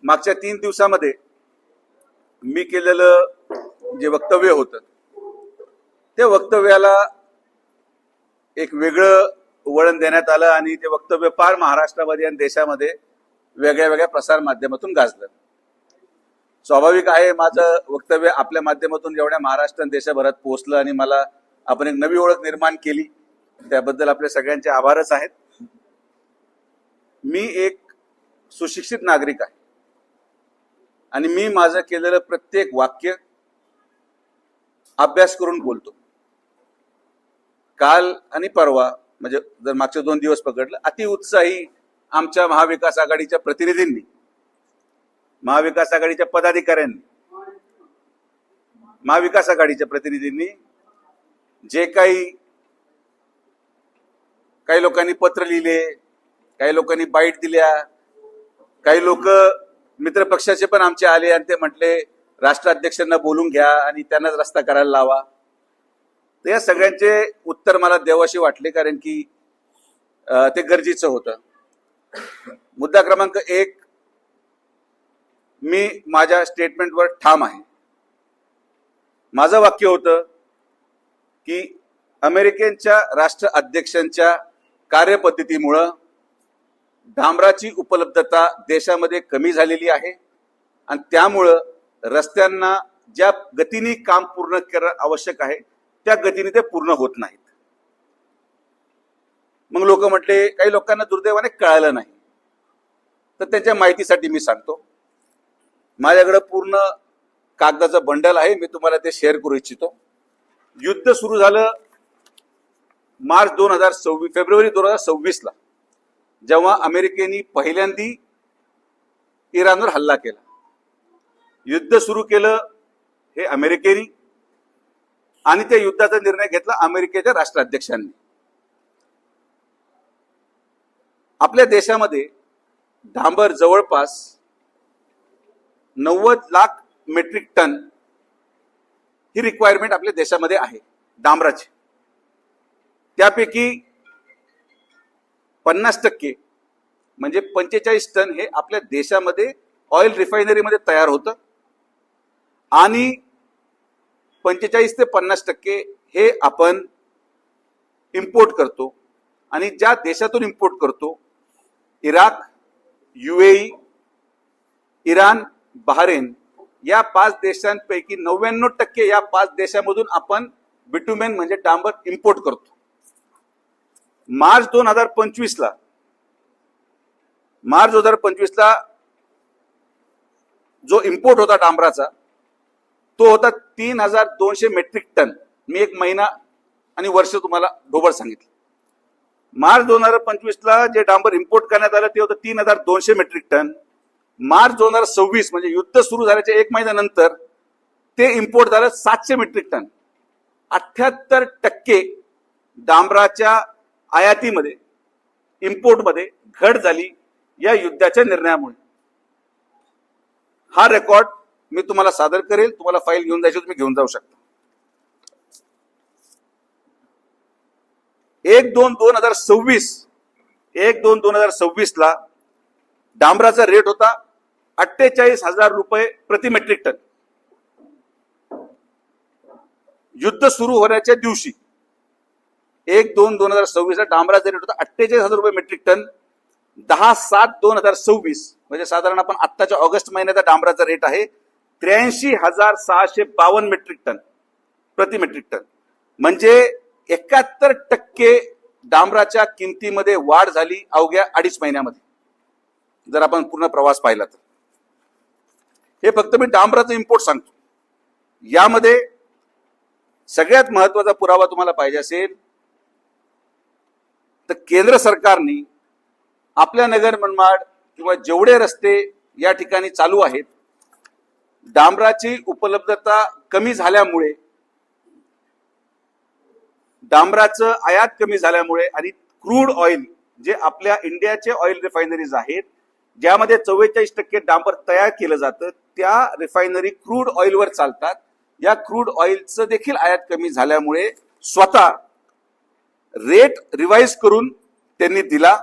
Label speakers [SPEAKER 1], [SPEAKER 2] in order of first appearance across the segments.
[SPEAKER 1] मागच्या 3 दिवसामध्ये मी केलेलं जे वक्तव्य होतं त्या वक्तव्याला एक वेगळं वळण देण्यात आलं आणि ते वक्तव्य पार महाराष्ट्रामध्ये आणि देशामध्ये वेगळ्या वेगळ्या प्रसार माध्यमातून गाजलं. स्वाभाविक आहे, माझं वक्तव्य आपल्या माध्यमातून एवढ्या महाराष्ट्र आणि देशभरात पोहोचलं आणि मला आपण एक नवी ओळख निर्माण केली, त्याबद्दल आपल्या सगळ्यांचे आभारच आहेत. मी एक सुशिक्षित नागरिक आहे आणि मी माझं केलेलं प्रत्येक वाक्य अभ्यास करून बोलतो. काल आणि परवा म्हणजे जर मागचे 2 दिवस पकडलं, अतिउत्साही आमच्या महाविकास आघाडीच्या प्रतिनिधींनी, महाविकास आघाडीच्या पदाधिकाऱ्यांनी, महाविकास आघाडीच्या प्रतिनिधींनी जे काही लोकांनी पत्र लिहिले, काही लोकांनी बाईट दिल्या, काही लोक मित्रपक्षाचे पण आमचे आले आणि ते म्हटले राष्ट्राध्यक्षांना बोलून घ्या आणि त्यांनाच रस्ता करायला लावा. तर या सगळ्यांचे उत्तर मला द्यावंशी वाटले, कारण की ते गरजेचं होतं. मुद्दा क्रमांक 1, मी माझ्या स्टेटमेंटवर ठाम आहे. माझं वाक्य होतं की अमेरिकेच्या राष्ट्राध्यक्षांच्या कार्यपद्धतीमुळं डांबराची उपलब्धता देशामध्ये कमी झालेली आहे आणि त्यामुळं रस्त्यांना ज्या गतीने काम पूर्ण करणं आवश्यक आहे त्या गतीने ते पूर्ण होत नाहीत. मग लोक म्हटले, काही लोकांना दुर्दैवाने कळालं नाही, तर त्यांच्या माहितीसाठी मी सांगतो. माझ्याकडे पूर्ण कागदाचं बंडल आहे, मी तुम्हाला ते शेअर करू इच्छितो. युद्ध सुरू झालं फेब्रुवारी 2026 ला, जेव्हा अमेरिकेने पहिल्यांदी इराणवर हल्ला केला. युद्ध सुरू केलं हे अमेरिकेने आणि त्या युद्धाचा निर्णय घेतला अमेरिकेच्या राष्ट्राध्यक्षांनी. आपल्या देशामध्ये डांबर जवळपास 90 लाख मेट्रिक टन ही रिक्वायरमेंट आपल्या देशामध्ये आहे डांबराची. त्यापैकी 50% म्हणजे 45 टन हे आपल्या देशामध्ये ऑइल रिफायनरीमध्ये तयार होतं आणि 45 ते 50% हे आपण इम्पोर्ट करतो. आणि ज्या देशातून इम्पोर्ट करतो, इराक, UAE, इराण, बहरीन या 5 देशांपैकी 99% या 5 देशांमधून आपण बिटुमेन म्हणजे डांबर इम्पोर्ट करतो. मार्च 2025 ला जो इम्पोर्ट होता डांबराचा तो होता 3200 मेट्रिक टन. मी एक महिना आणि वर्ष तुम्हाला ढोबळ सांगितलं. मार्च 2025 ला जे डांबर इम्पोर्ट करण्यात आलं ते होतं 3200 मेट्रिक टन. मार्च 2026 म्हणजे युद्ध सुरू झाल्याच्या 1 महिन्यानंतर ते इम्पोर्ट झालं 700 मेट्रिक टन. 78% डांबराच्या आयातीमध्ये, इम्पोर्टमध्ये घट झाली या युद्धाच्या निर्णयामुळे. हा रेकॉर्ड मी तुम्हाला सादर करेल. तुम्हाला फाईल घेऊन जायची तुम्ही घेऊन जाऊ शकता. 1/2/2026 ला डांबराचा रेट होता 48,000 रुपये प्रति मेट्रिक टन. युद्ध सुरू होण्याच्या दिवशी 1/2/2026 ला डांबराचा रेट होता 48,000 रुपये मेट्रिक टन. 10/7/2026 म्हणजे साधारण आपण आत्ताच्या ऑगस्ट महिन्याचा डांबराचा रेट आहे 83,652 मेट्रिक टन प्रति मेट्रिक टन. म्हणजे 71% डांबराच्या किमतीमध्ये वाढ झाली अवघ्या 2.5 महिन्यामध्ये, जर आपण पूर्ण प्रवास पाहिला तर. हे फक्त मी डांबराचं इम्पोर्ट सांगतो. यामध्ये सगळ्यात महत्वाचा पुरावा तुम्हाला पाहिजे असेल तर केंद्र सरकारने आपल्या नगर मनमाड किंवा जेवढे रस्ते या ठिकाणी चालू आहेत, डांबराची उपलब्धता कमी झाल्यामुळे, डांबराचं आयात कमी झाल्यामुळे आणि क्रूड ऑइल जे आपल्या इंडियाचे ऑइल रिफायनरीज आहेत ज्यामध्ये 44% डांबर तयार केलं जातं, त्या रिफायनरी क्रूड ऑइलवर चालतात. या क्रूड ऑइलचं देखील आयात कमी झाल्यामुळे स्वतः रेट रिवाइज करून त्यांनी दिला.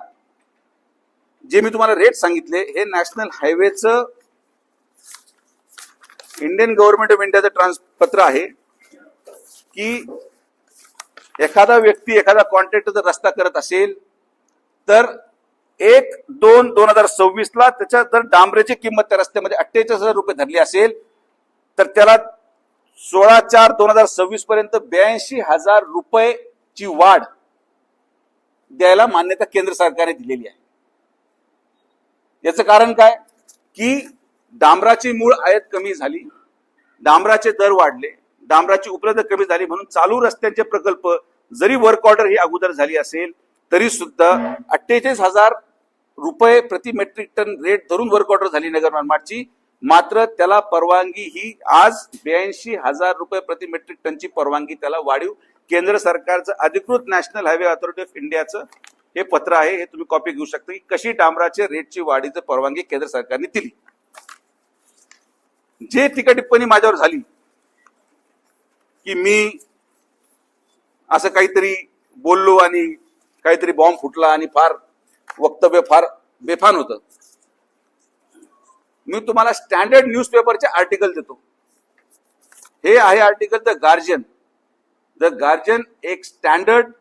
[SPEAKER 1] जे मी तुम्हाला रेट सांगितले हे नॅशनल हायवेचं इंडियन गव्हर्नमेंट ऑफ इंडियाचं पत्र आहे की एखादा व्यक्ती एखादा कॉन्ट्रॅक्टर जर रस्ता करत असेल तर 1/2/2026 ला त्याच्या जर डांबरेची किंमत त्या रस्त्यामध्ये 48,000 रुपये धरली असेल तर त्याला 16/4/2026 पर्यंत 82,000 रुपयेची वाढ द्यायला मान्यता केंद्र सरकारने दिलेली आहे. याचं कारण काय की डांबराची मूळ आयात कमी झाली, डांबराचे दर वाढले, डांबराची उपलब्धता कमी झाली म्हणून चालू रस्त्यांचे प्रकल्प जरी वर्क ऑर्डर ही अगोदर झाली असेल तरी सुद्धा 48,000 रुपये प्रति मेट्रिक टन रेट धरून वर्क ऑर्डर झाली नगर मनमाडची, मात्र त्याला परवानगी ही आज 82,000 रुपये प्रति मेट्रिक टनची परवानगी त्याला वाढीव केंद्र सरकारचं अधिकृत नॅशनल हायवे अथॉरिटी ऑफ इंडियाचं हे पत्र आहे. हे तुम्ही कॉपी घेऊ शकता की कशी डांबराचे रेटची वाढीची परवानगी केंद्र सरकारने दिली. जे टीका टिप्पणी माझ्यावर झाली की मी असं काहीतरी बोललो आणि काहीतरी बॉम्ब फुटला आणि फार वक्तव्य फार बेफान होतं, मी तुम्हाला स्टँडर्ड न्यूजपेपरचे आर्टिकल देतो. हे आहे article the guardian. The guardian एक स्टँडर्ड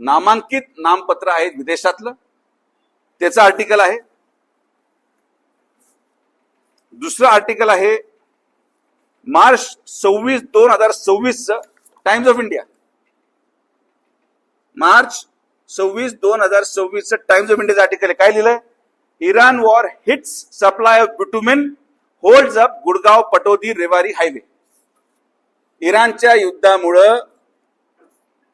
[SPEAKER 1] नामांकित नामपत्र आहे विदेशातलं, त्याचं आर्टिकल आहे. दुसरं आर्टिकल आहे March 26/2026 times of India. March 26/2026 times of इंडियाचं आर्टिकल आहे. काय लिहिलंय? Iran war hits supply of bitumen holds up Gurgaon Pataudi Rewari highway. इराणच्या युद्धामुळं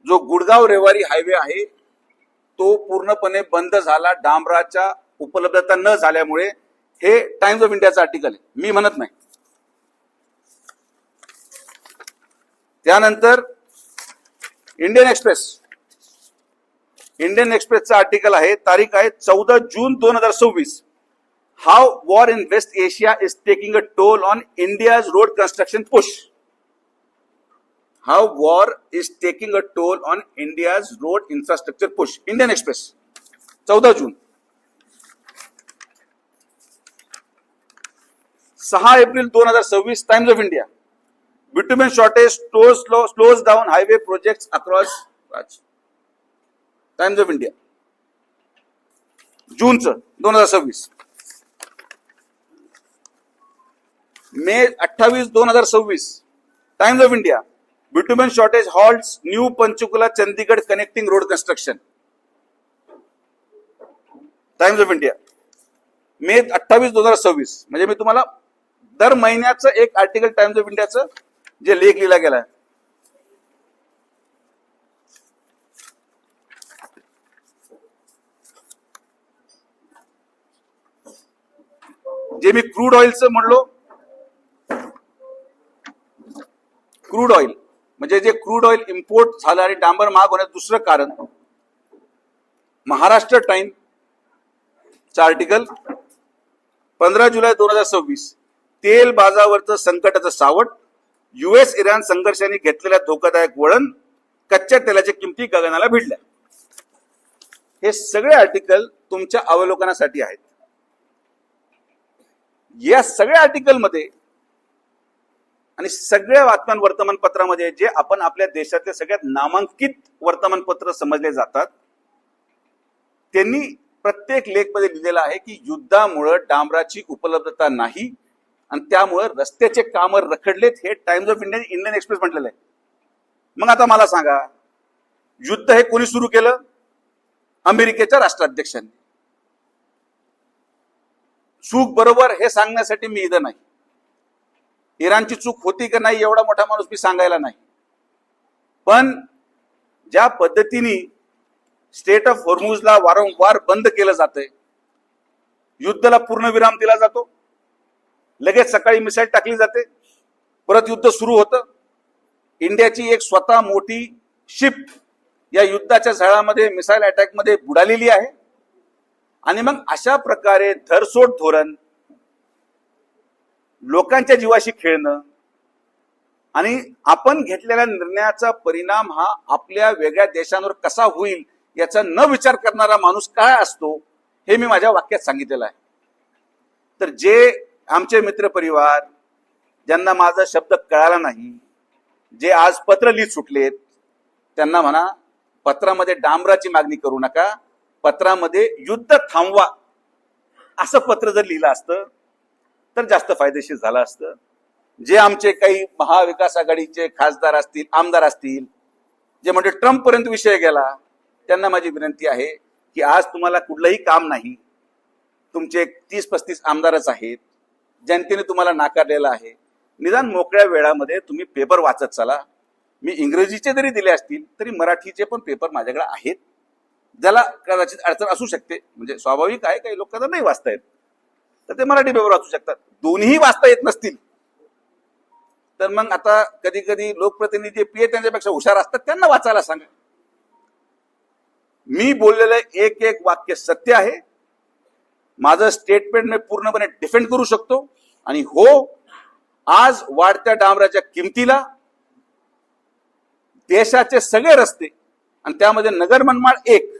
[SPEAKER 1] जो गुडगाव रेवारी हायवे आहे तो पूर्णपणे बंद झाला डांबराच्या उपलब्धता न झाल्यामुळे. हे टाइम्स ऑफ इंडियाचं आर्टिकल आहे, मी म्हणत नाही. त्यानंतर इंडियन एक्सप्रेस. इंडियन एक्सप्रेसचं आर्टिकल आहे, तारीख आहे 14 June 2026. How war in West Asia is taking a toll on India's road construction push. How war is taking a toll on India's road infrastructure push. Indian Express 14 June. 6 April 2026 Times of India. Bitumen shortage slows down highway projects across. Times of India जूनचं 2026. May 28 2026 Times of India. Bitumen shortage halts New Panchkula Chandigarh connecting road construction. Times of India May 28 2026. म्हणजे मी तुम्हाला दर महिन्याचं एक article times of इंडियाचं जे लेख लिहिला गेलाय. जे मी क्रूड ऑइलचं म्हणलो, क्रूड ऑइल म्हणजे जे क्रूड ऑइल इम्पोर्ट झालं आणि डांबर महाग होण्याचं दुसरं कारण महाराष्ट्र टाइम आर्टिकल 15 जुलै 2026. तेल बाजारावरचं संकटाचं सावट, युएस इराण संघर्षाने घेतलेल्या धोकादायक वळण, कच्च्या तेलाच्या किमती गगनाला भिडल्या. हे सगळे आर्टिकल तुमच्या अवलोकनासाठी आहेत. या सगळ्या आर्टिकलमध्ये आणि सगळ्या वर्तमानपत्रामध्ये जे आपण आपल्या देशातले सगळ्यात नामांकित वर्तमानपत्र समजले जातात त्यांनी प्रत्येक लेखमध्ये लिहिलेलं आहे की युद्धामुळे डांबराची उपलब्धता नाही आणि त्यामुळे रस्त्याचे काम रखडलेत. हे times of India Indian express म्हटलेलं आहे. मग आता मला सांगा, युद्ध हे कोणी सुरू केलं? अमेरिकेच्या राष्ट्राध्यक्षांनी. चूक बरोबर हे सांगण्यासाठी मी इथं नाही. इराणची चूक होती का नाही एवढा मोठा माणूस मी सांगायला नाही, पण ज्या पद्धतीने स्टेट ऑफ हॉर्मुझला वारंवार बंद केलं जातंय, युद्धाला पूर्ण विराम दिला जातो, लगेच सकाळी मिसाईल टाकली जाते, परत युद्ध सुरू होतं. इंडियाची एक स्वतः मोठी शिप या युद्धाच्या झळामध्ये मिसाईल अटॅक मध्ये बुडालेली आहे. आणि मग अशा प्रकारे धरसोड धोरण, लोकांच्या जीवाशी खेळणं आणि आपण घेतलेल्या निर्णयाचा परिणाम हा आपल्या वेगळ्या देशांवर कसा होईल याचा न विचार करणारा माणूस काय असतो हे मी माझ्या वाक्यात सांगितलेलं आहे. तर जे आमचे मित्रपरिवार ज्यांना माझा शब्द कळाला नाही, जे आज पत्र लिहित सुटलेत, त्यांना म्हणा पत्रामध्ये डांबराची मागणी करू नका, पत्रामध्ये युद्ध थांबवा असं पत्र जर लिहिलं असतं तर जास्त फायदेशीर झालं असतं. जे आमचे काही महाविकास आघाडीचे खासदार असतील, आमदार असतील, जे म्हणजे ट्रम्प पर्यंत विषय गेला, त्यांना माझी विनंती आहे की आज तुम्हाला कुठलंही काम नाही, तुमचे 30-35 आमदारच आहेत, जनतेने तुम्हाला नाकारलेलं आहे, निदान मोकळ्या वेळामध्ये तुम्ही पेपर वाचत चला. मी इंग्रजीचे जरी दिले असतील तरी मराठीचे पण पेपर माझ्याकडे आहेत, ज्याला कदाचित अडचण असू शकते, म्हणजे स्वाभाविक आहे, काही लोकांना नाही वाचता येत, तर ते मराठी पेपर वाचू शकतात. दोन्ही वाचता येत नसतील तर मग आता कधी कधी लोकप्रतिनिधी पीए त्यांच्यापेक्षा हुशार असतात, त्यांना वाचायला सांगा. मी बोललेलं एक एक वाक्य सत्य आहे. माझं स्टेटमेंट मी पूर्णपणे डिफेंड करू शकतो. आणि हो, आज वाढत्या डांबराच्या किमतीला देशाचे सगळे रस्ते आणि त्यामध्ये नगर मनमाड एक,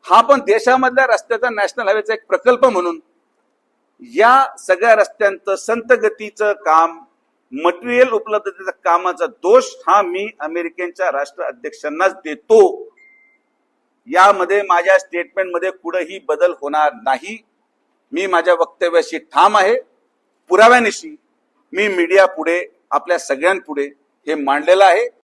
[SPEAKER 1] हा पण देशामधल्या रस्त्याचा नॅशनल हायवेचा एक प्रकल्प म्हणून या सगळ्या रस्त्यांचं संत गतीचं काम, मटेरियल उपलब्धतेचा कामाचा दोष हा मी अमेरिकेच्या राष्ट्राध्यक्षांनाच देतो. यामध्ये माझ्या स्टेटमेंटमध्ये कुठेही बदल होणार नाही. मी माझ्या वक्तव्याशी ठाम आहे. पुराव्यानिशी मी मीडिया पुढे, आपल्या सगळ्यांपुढे हे मांडलेलं आहे.